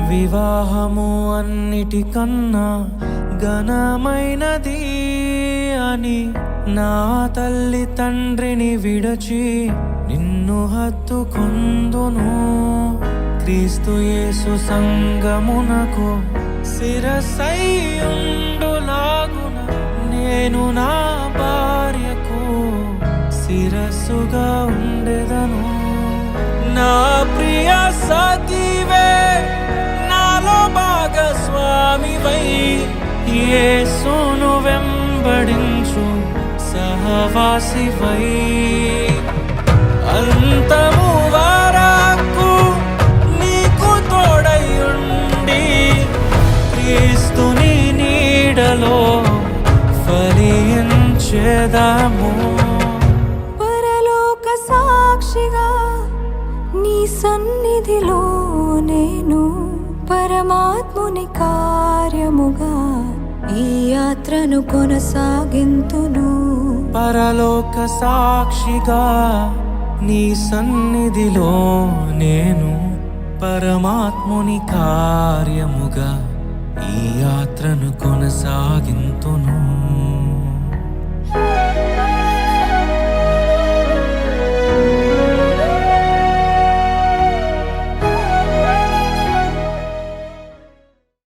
వివాహము అన్నిటికన్నా ఘనమైనది అని నా తల్లి తండ్రిని విడచి నిన్ను హత్తుకొందును. క్రీస్తు యేసు సంగమునకు శిరస్సైయుండులాగున నేను నా భార్యకు శిరస్సుగా ఉండెదను. నా ప్రియ సఖివే నాలో భాగస్వామివై యేసును వెంబడించు సహవాసివై అంతము వరకు నీకు తోడయుండి క్రీస్తుని నీడలో ఫలించెదము. పరలోక సాక్షిగా నీ సన్నిధిలో నేను పరమాత్ముని కార్యముగా ఈ యాత్రను కొనసాగింతును. పరలోక సాక్షిగా నీ సన్నిధిలో నేను పరమాత్ముని కార్యముగా ఈ యాత్రను కొనసాగింతును.